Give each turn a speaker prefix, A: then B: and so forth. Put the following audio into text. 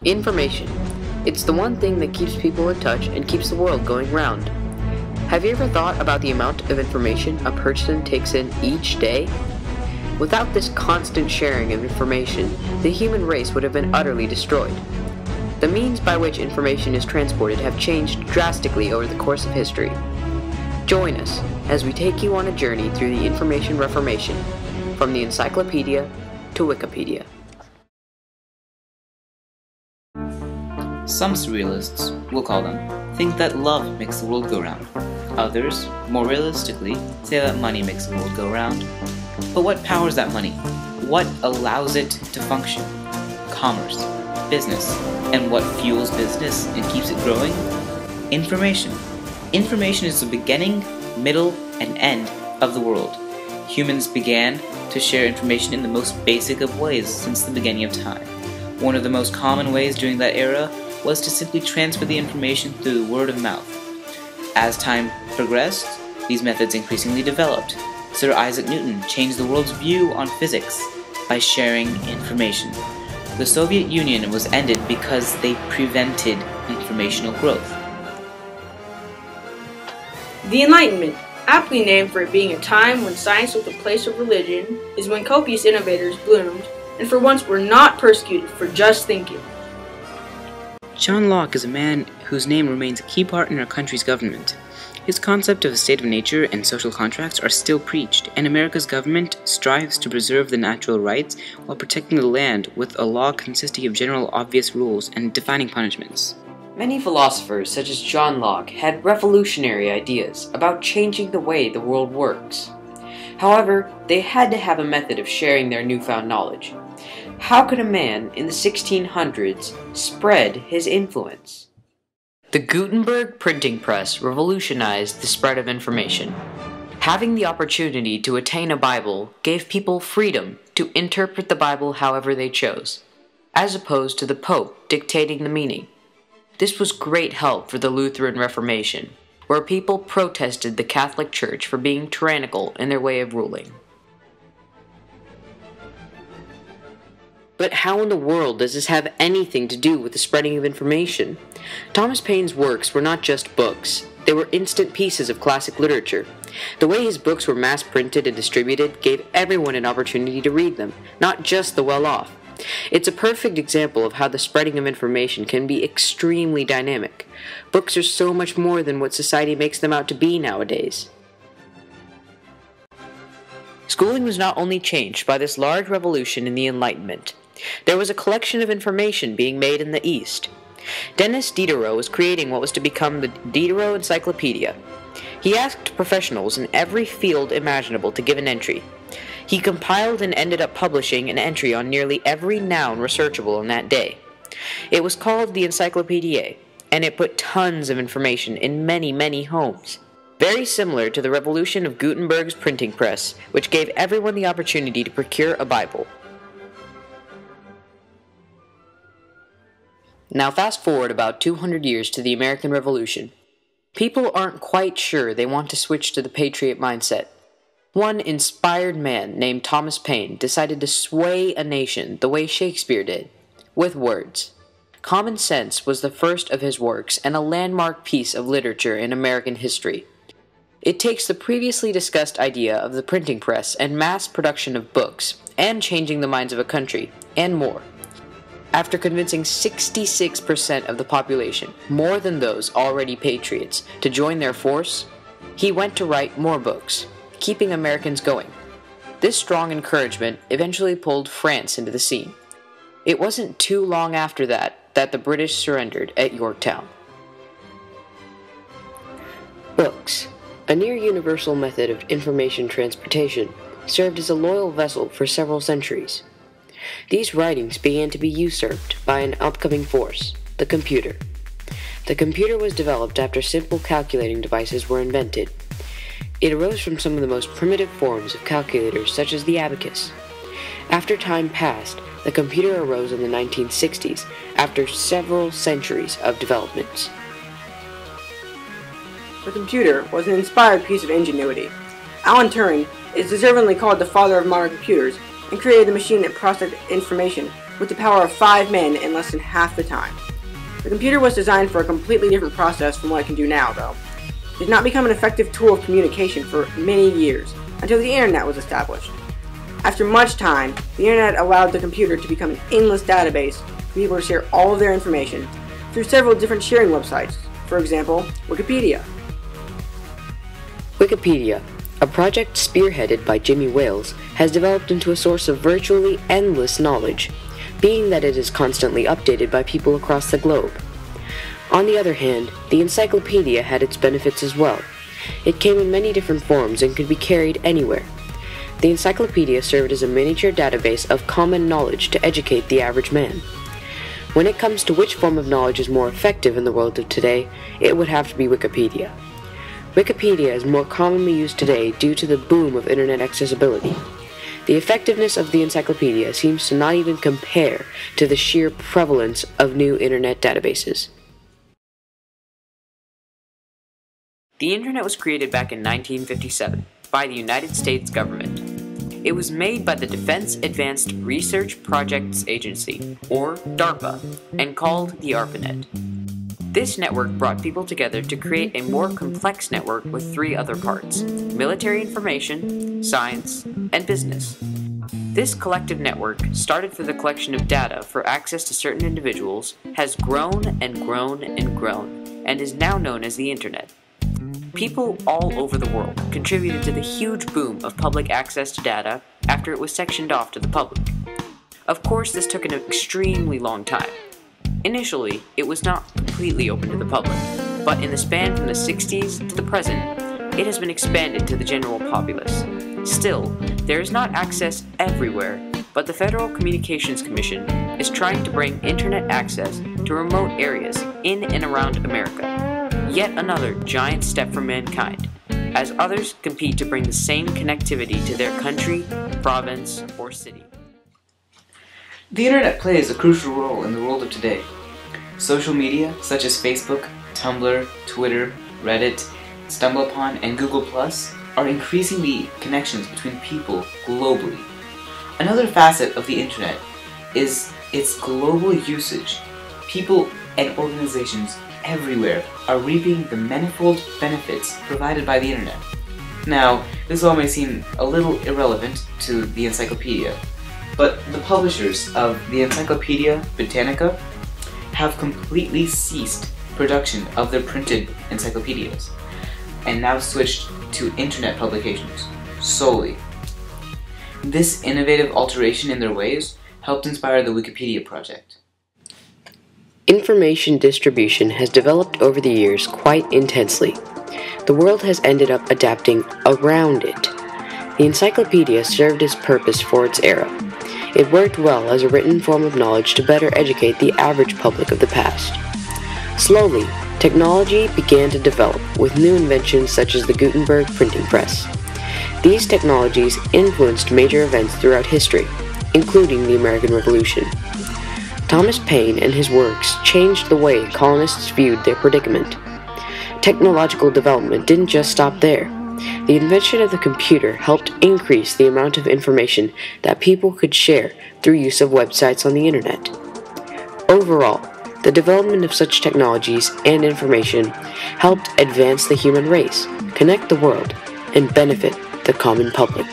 A: Information. It's the one thing that keeps people in touch and keeps the world going round. Have you ever thought about the amount of information a person takes in each day? Without this constant sharing of information, the human race would have been utterly destroyed. The means by which information is transported have changed drastically over the course of history. Join us as we take you on a journey through the information reformation, from the encyclopedia to Wikipedia.
B: Some surrealists, we'll call them, think that love makes the world go round. Others, more realistically, say that money makes the world go round. But what powers that money? What allows it to function? Commerce, business, and what fuels business and keeps it growing? Information. Information is the beginning, middle, and end of the world. Humans began to share information in the most basic of ways since the beginning of time. One of the most common ways during that era was to simply transfer the information through the word of mouth. As time progressed, these methods increasingly developed. Sir Isaac Newton changed the world's view on physics by sharing information. The Soviet Union was ended because they prevented informational growth.
C: The Enlightenment, aptly named for it being a time when science was the place of religion, is when copious innovators bloomed and for once were not persecuted for just thinking.
D: John Locke is a man whose name remains a key part in our country's government. His concept of a state of nature and social contracts are still preached, and America's government strives to preserve the natural rights while protecting the land with a law consisting of general obvious rules and defining punishments.
A: Many philosophers, such as John Locke, had revolutionary ideas about changing the way the world works. However, they had to have a method of sharing their newfound knowledge. How could a man in the 1600s spread his influence? The Gutenberg printing press revolutionized the spread of information. Having the opportunity to attain a Bible gave people freedom to interpret the Bible however they chose, as opposed to the Pope dictating the meaning. This was great help for the Lutheran Reformation, where people protested the Catholic Church for being tyrannical in their way of ruling. But how in the world does this have anything to do with the spreading of information? Thomas Paine's works were not just books. They were instant pieces of classic literature. The way his books were mass-printed and distributed gave everyone an opportunity to read them, not just the well-off. It's a perfect example of how the spreading of information can be extremely dynamic. Books are so much more than what society makes them out to be nowadays. Schooling was not only changed by this large revolution in the Enlightenment. There was a collection of information being made in the East. Dennis Diderot was creating what was to become the Diderot Encyclopedia. He asked professionals in every field imaginable to give an entry. He compiled and ended up publishing an entry on nearly every noun researchable in that day. It was called the Encyclopedia, and it put tons of information in many, many homes. Very similar to the revolution of Gutenberg's printing press, which gave everyone the opportunity to procure a Bible. Now fast forward about 200 years to the American Revolution. People aren't quite sure they want to switch to the patriot mindset. One inspired man named Thomas Paine decided to sway a nation the way Shakespeare did, with words. Common Sense was the first of his works and a landmark piece of literature in American history. It takes the previously discussed idea of the printing press and mass production of books, and changing the minds of a country, and more. After convincing 66% of the population, more than those already patriots, to join their force, he went to write more books, keeping Americans going. This strong encouragement eventually pulled France into the scene. It wasn't too long after that the British surrendered at Yorktown. Books, a near-universal method of information transportation, served as a loyal vessel for several centuries. These writings began to be usurped by an upcoming force, the computer. The computer was developed after simple calculating devices were invented. It arose from some of the most primitive forms of calculators, such as the abacus. After time passed, the computer arose in the 1960s, after several centuries of developments.
C: The computer was an inspired piece of ingenuity. Alan Turing is deservingly called the father of modern computers and created the machine that processed information with the power of 5 men in less than half the time. The computer was designed for a completely different process from what it can do now, though. It did not become an effective tool of communication for many years, until the internet was established. After much time, the internet allowed the computer to become an endless database for people to share all of their information through several different sharing websites, for example, Wikipedia.
A: Wikipedia, a project spearheaded by Jimmy Wales, has developed into a source of virtually endless knowledge, being that it is constantly updated by people across the globe. On the other hand, the encyclopedia had its benefits as well. It came in many different forms and could be carried anywhere. The encyclopedia served as a miniature database of common knowledge to educate the average man. When it comes to which form of knowledge is more effective in the world of today, it would have to be Wikipedia. Wikipedia is more commonly used today due to the boom of internet accessibility. The effectiveness of the encyclopedia seems to not even compare to the sheer prevalence of new internet databases. The internet was created back in 1957 by the United States government. It was made by the Defense Advanced Research Projects Agency, or DARPA, and called the ARPANET. This network brought people together to create a more complex network with 3 other parts: military information, science, and business. This collective network, started for the collection of data for access to certain individuals, has grown and grown and grown, and is now known as the Internet. People all over the world contributed to the huge boom of public access to data after it was sectioned off to the public. Of course, this took an extremely long time. Initially, it was not completely open to the public, but in the span from the 60s to the present, it has been expanded to the general populace. Still, there is not access everywhere, but the Federal Communications Commission is trying to bring internet access to remote areas in and around America. Yet another giant step for mankind, as others compete to bring the same connectivity to their country, province, or city.
B: The internet plays a crucial role in the world of today. Social media, such as Facebook, Tumblr, Twitter, Reddit, StumbleUpon, and Google+, are increasing the connections between people globally. Another facet of the internet is its global usage. People and organizations everywhere are reaping the manifold benefits provided by the internet. Now, this all may seem a little irrelevant to the encyclopedia, but the publishers of the Encyclopedia Britannica have completely ceased production of their printed encyclopedias and now switched to internet publications solely. This innovative alteration in their ways helped inspire the Wikipedia project.
A: Information distribution has developed over the years quite intensely. The world has ended up adapting around it. The encyclopedia served its purpose for its era. It worked well as a written form of knowledge to better educate the average public of the past. Slowly, technology began to develop with new inventions such as the Gutenberg printing press. These technologies influenced major events throughout history, including the American Revolution. Thomas Paine and his works changed the way colonists viewed their predicament. Technological development didn't just stop there. The invention of the computer helped increase the amount of information that people could share through use of websites on the internet. Overall, the development of such technologies and information helped advance the human race, connect the world, and benefit the common public.